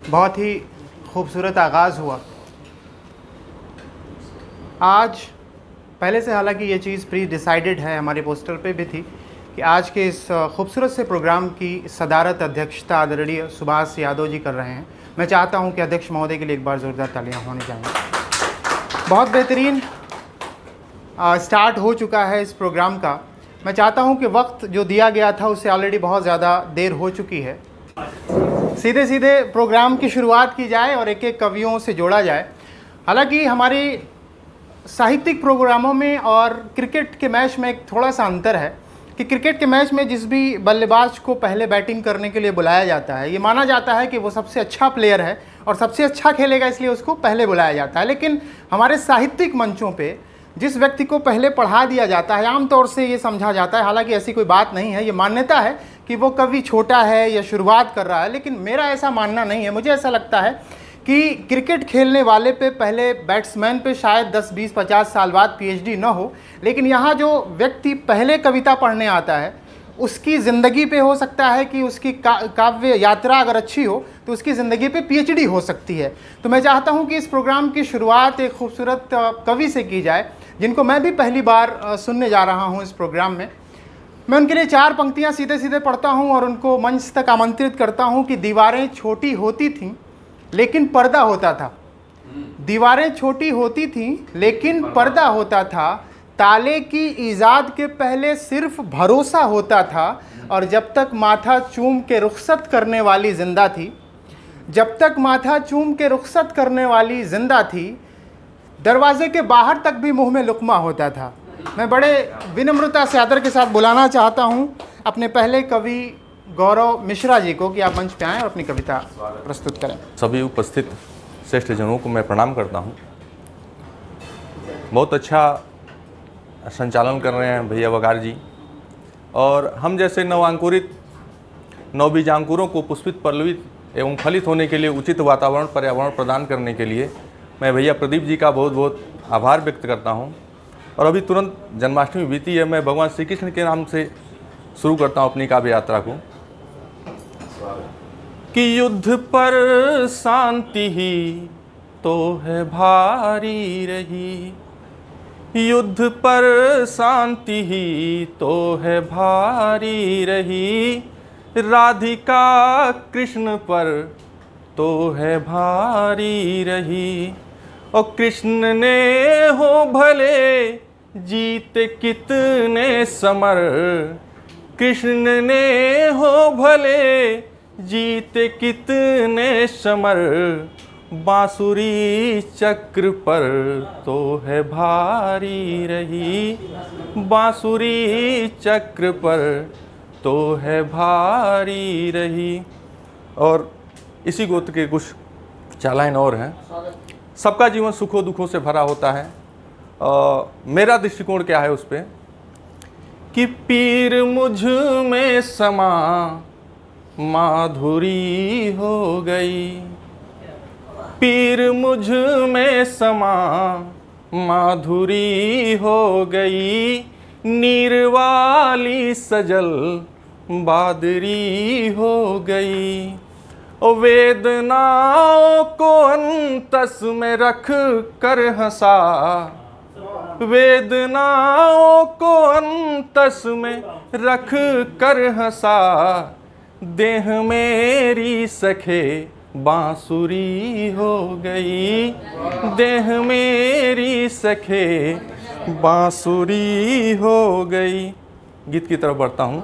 बहुत ही खूबसूरत आगाज़ हुआ। आज पहले से हालांकि ये चीज़ प्री डिसाइडेड है, हमारे पोस्टर पे भी थी कि आज के इस खूबसूरत से प्रोग्राम की सदारत अध्यक्षता आदरणीय सुभाष यादव जी कर रहे हैं। मैं चाहता हूं कि अध्यक्ष महोदय के लिए एक बार ज़ोरदार तालियां होनी चाहिए। बहुत बेहतरीन स्टार्ट हो चुका है इस प्रोग्राम का। मैं चाहता हूं कि वक्त जो दिया गया था उससे ऑलरेडी बहुत ज़्यादा देर हो चुकी है। सीधे सीधे प्रोग्राम की शुरुआत की जाए और एक एक कवियों से जोड़ा जाए। हालांकि हमारी साहित्यिक प्रोग्रामों में और क्रिकेट के मैच में एक थोड़ा सा अंतर है कि क्रिकेट के मैच में जिस भी बल्लेबाज को पहले बैटिंग करने के लिए बुलाया जाता है, ये माना जाता है कि वो सबसे अच्छा प्लेयर है और सबसे अच्छा खेलेगा, इसलिए उसको पहले बुलाया जाता है। लेकिन हमारे साहित्यिक मंचों पे जिस व्यक्ति को पहले पढ़ा दिया जाता है, आमतौर से ये समझा जाता है, हालांकि ऐसी कोई बात नहीं है, ये मान्यता है कि वो कवि छोटा है या शुरुआत कर रहा है, लेकिन मेरा ऐसा मानना नहीं है। मुझे ऐसा लगता है कि क्रिकेट खेलने वाले पे पहले बैट्समैन पे शायद 10, 20, 50 साल बाद पीएचडी ना हो, लेकिन यहाँ जो व्यक्ति पहले कविता पढ़ने आता है उसकी ज़िंदगी पे हो सकता है कि उसकी काव्य यात्रा अगर अच्छी हो तो उसकी ज़िंदगी पे पीएचडी हो सकती है। तो मैं चाहता हूँ कि इस प्रोग्राम की शुरुआत एक खूबसूरत कवि से की जाए, जिनको मैं भी पहली बार सुनने जा रहा हूँ इस प्रोग्राम में। मैं उनके लिए 4 पंक्तियाँ सीधे सीधे पढ़ता हूँ और उनको मंच तक आमंत्रित करता हूँ कि दीवारें छोटी होती थीं लेकिन पर्दा होता था। दीवारें छोटी होती थीं लेकिन पर्दा होता था। ताले की ईजाद के पहले सिर्फ भरोसा होता था। और जब तक माथा चूम के रुखसत करने वाली जिंदा थी, जब तक माथा चूम के रुखसत करने वाली जिंदा थी, दरवाजे के बाहर तक भी मुंह में लुकमा होता था। मैं बड़े विनम्रता से आदर के साथ बुलाना चाहता हूं अपने पहले कवि गौरव मिश्रा जी को कि आप मंच पे आएँ और अपनी कविता प्रस्तुत करें। सभी उपस्थित श्रेष्ठ जनों को मैं प्रणाम करता हूं। बहुत अच्छा संचालन कर रहे हैं भैया वगार जी, और हम जैसे नवांकुरित नवबीजांकुरों को पुष्पित, पल्लवित एवं फलित होने के लिए उचित वातावरण पर्यावरण प्रदान करने के लिए मैं भैया प्रदीप जी का बहुत बहुत आभार व्यक्त करता हूं। और अभी तुरंत जन्माष्टमी बीती है, मैं भगवान श्री कृष्ण के नाम से शुरू करता हूं अपनी काव्य यात्रा को। कि युद्ध पर शांति ही तो है भारी रही, युद्ध पर शांति ही तो है भारी रही, राधिका कृष्ण पर तो है भारी रही। और कृष्ण ने हो भले जीत कितने समर, कृष्ण ने हो भले जीत कितने समर, बांसुरी चक्र पर तो है भारी रही, बांसुरी चक्र पर तो है भारी रही। और इसी गोत्र के कुछ 4 लाइन और हैं। सबका जीवन सुखों दुखों से भरा होता है। मेरा दृष्टिकोण क्या है उस पर कि पीर मुझ में समा माधुरी हो गई, पीर मुझ में समा माधुरी हो गई, नीर वाली सजल बादरी हो गई। ओ वेदनाओं को अंतस में रख कर हंसा, वेदनाओं को अंतस में रख कर हंसा, देह मेरी सखे बांसुरी हो गई, देह मेरी सखे बांसुरी हो गई। गीत की तरफ बढ़ता हूँ,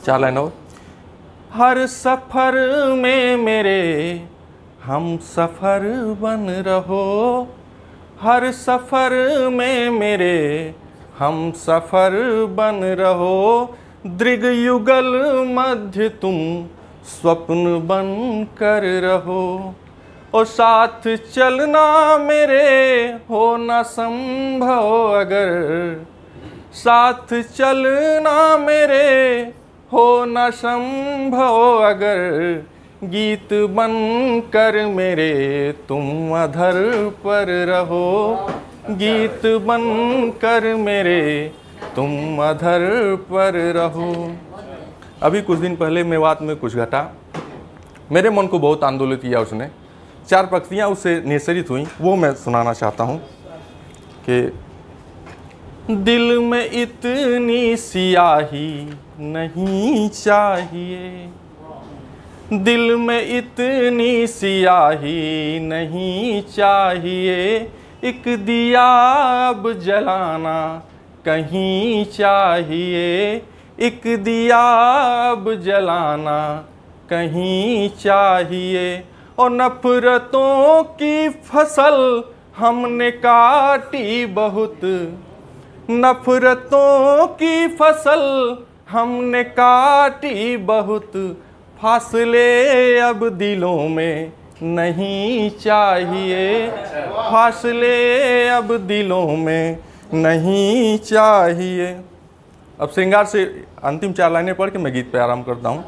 4 लाइन और। हर सफ़र में मेरे हम सफ़र बन रहो, हर सफ़र में मेरे हम सफ़र बन रहो, दृग युगल मध्य तुम स्वप्न बन कर रहो। और साथ चलना मेरे हो न संभव अगर, साथ चलना मेरे हो न संभव अगर, गीत बन कर मेरे तुम अधर पर रहो, गीत बन कर मेरे तुम अधर पर रहो। अभी कुछ दिन पहले मेवात में कुछ घटा मेरे मन को बहुत आंदोलित किया उसने। 4 पंक्तियाँ उससे निःसरित हुई, वो मैं सुनाना चाहता हूँ कि दिल में इतनी सियाही नहीं चाहिए, दिल में इतनी सियाही नहीं चाहिए, एक दिया अब जलाना कहीं चाहिए, एक दिया अब जलाना कहीं चाहिए। और नफरतों की फसल हमने काटी बहुत, नफरतों की फसल हमने काटी बहुत, फासले अब दिलों में नहीं चाहिए, फासले अब दिलों में नहीं चाहिए। अब श्रृंगार से अंतिम 4 लाइनें पढ़ के मैं गीत पे आराम करता हूँ।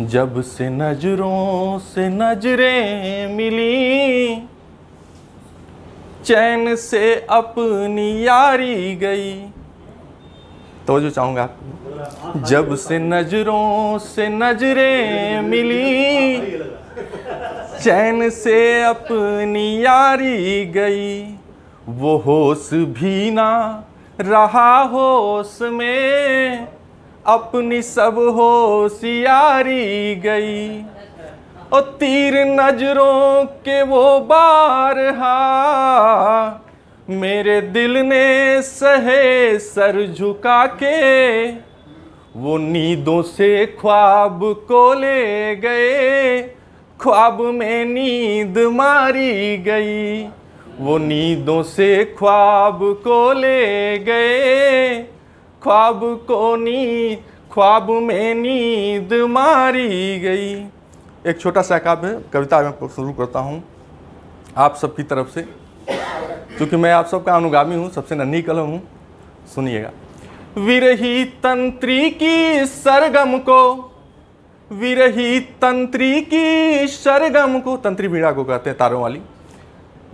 जब से नजरों से नजरें मिली, चैन से अपनी यारी गई। तो जो चाहूँगा, जब से नजरों से नजरें मिली, चैन से अपनी यारी गई, वो होश भी ना रहा होश में, अपनी सब होशियारी गई। और तीर नजरों के वो बारहा, मेरे दिल ने सहे सर झुका के, वो नींदों से ख्वाब को ले गए, ख्वाब में नींद मारी गई, वो नींदों से ख्वाब को ले गए, ख्वाब में नींद मारी गई। एक छोटा सा काव्य कविता मैं शुरू करता हूँ आप सबकी तरफ से, क्योंकि मैं आप सबका अनुगामी हूँ, सबसे नन्ही कलम हूँ। सुनिएगा। विरही तंत्री की सरगम को, विरही तंत्री की सरगम को, तंत्री बीड़ा को कहते हैं तारों वाली,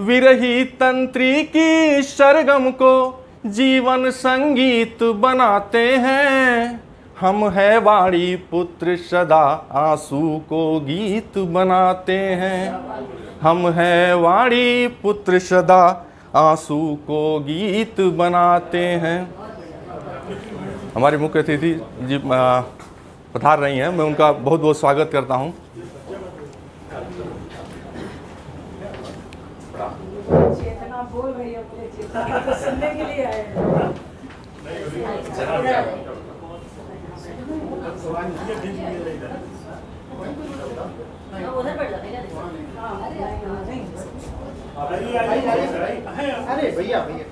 विरही तंत्री की सरगम को जीवन संगीत बनाते हैं, हम है वाणी पुत्र सदा आंसू को गीत बनाते हैं, हम है वाणी पुत्र सदा आंसू को गीत बनाते हैं। हमारे मुख्य अतिथि जी पधार रही हैं, मैं उनका बहुत बहुत स्वागत करता हूं। चेतना बोल रही है, अपने चेतना सुनने के लिए आए हैं। उधर बैठ जाते हैं। अरे भैया भैया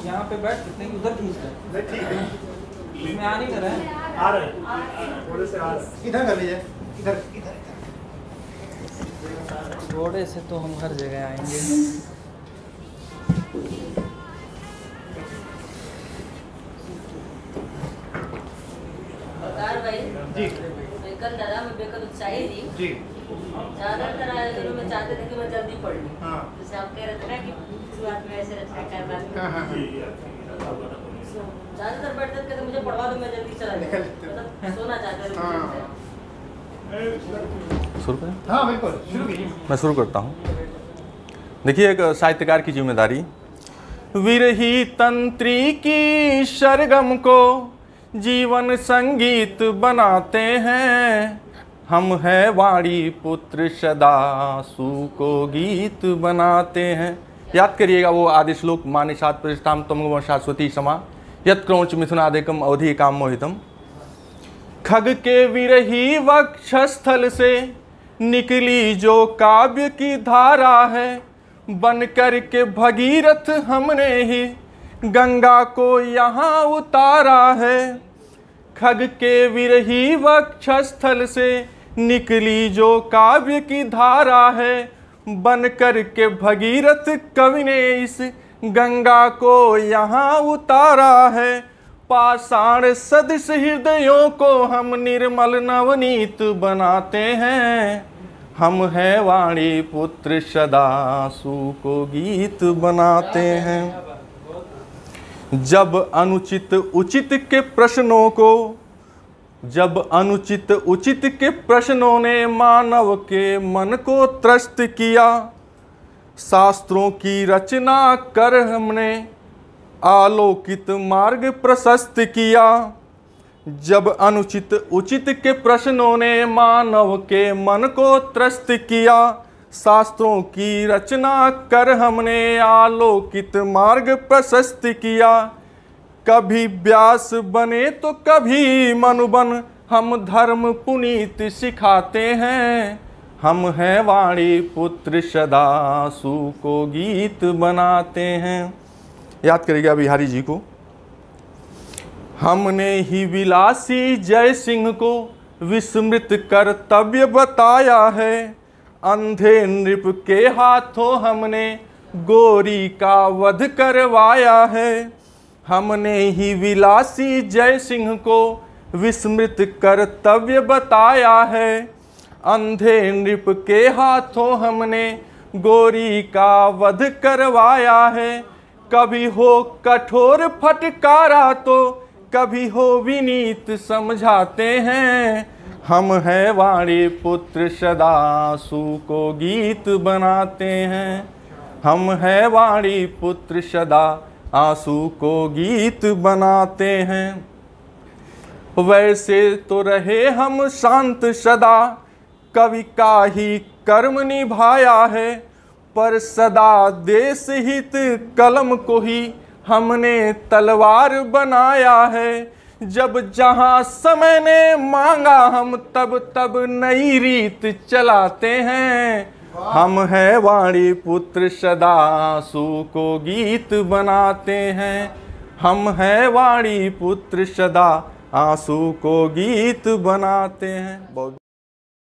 यहाँ पे बैठ सकते हैं, उधर खींच रहे हैं। इसमें आ नहीं कर रहे हैं, आ रहे थोड़े से आ रहे। इधर कर लीजिए, इधर इधर घोड़े से तो हम हर जगह आएंगे। जी कल दादा मैं बेकल उत्साही थी जी। ज्यादातर आयोजनों में चाहते थे कि मैं जल्दी पढ़ लूँ। हाँ जैसे आप कह रहे थे ना कि शुरुआत में ऐसे रचना करवा ज्यादातर बैठते थे, मुझे पढ़वा दो मैं जल्दी चला जाऊँ, मतलब सोना चाहते थे। शुरू करें? हाँ बिल्कुल शुरू कीजिए। मैं शुरू करता हूँ। देखिए, एक साहित्यकार की जिम्मेदारी, विरही तंत्री की सरगम को जीवन संगीत बनाते हैं, हम है वाणी पुत्र सदा आंसू को गीत बनाते हैं। याद करिएगा वो आदि श्लोक, मानिषात् प्रतिष्ठाम तम शाश्वती समा यत् क्रौंच मिथुनादेकम अवधि काम मोहितम। खग के विरही वक्षस्थल से निकली जो काव्य की धारा है, बन कर के भगीरथ हमने ही गंगा को यहाँ उतारा है। खग के विरही वक्षस्थल से निकली जो काव्य की धारा है, बन कर के भगीरथ कवि ने इस गंगा को यहाँ उतारा है। पाषाण सदृश हृदयों को हम निर्मल नवनीत बनाते हैं। हम हैं वाणी पुत्र सदा आंसू को गीत बनाते हैं। जब अनुचित उचित के प्रश्नों को, जब अनुचित उचित के प्रश्नों ने मानव के मन को त्रस्त किया, शास्त्रों की रचना कर हमने आलोकित मार्ग प्रशस्त किया। जब अनुचित उचित के प्रश्नों ने मानव के मन को त्रस्त किया, शास्त्रों की रचना कर हमने आलोकित मार्ग प्रशस्त किया। कभी व्यास बने तो कभी मनु बन, हम धर्म पुनीत सिखाते हैं। हम हैं वाणी पुत्र सदा आंसू को गीत बनाते हैं। याद करिएगा बिहारी जी को। हमने ही विलासी जय सिंह को विस्मृत कर्तव्य बताया है। अंधे नृप के हाथों हमने गोरी का वध करवाया है। हमने ही विलासी जय सिंह को विस्मृत कर्तव्य बताया है। अंधे नृप के हाथों हमने गोरी का वध करवाया है। कभी हो कठोर फटकारा तो कभी हो विनीत समझाते हैं। हम हैं वाणी पुत्र सदा आंसू को गीत बनाते हैं। हम हैं वाणी पुत्र सदा आंसू को गीत बनाते हैं। वैसे तो रहे हम शांत सदा, कवि का ही कर्म निभाया है। पर सदा देश हित कलम को ही हमने तलवार बनाया है। जब जहाँ समय ने मांगा हम तब तब नई रीत चलाते हैं। हम हैं वाणी पुत्र सदा आंसू को गीत बनाते हैं। हम हैं वाणी पुत्र सदा आंसू को गीत बनाते हैं। बहुत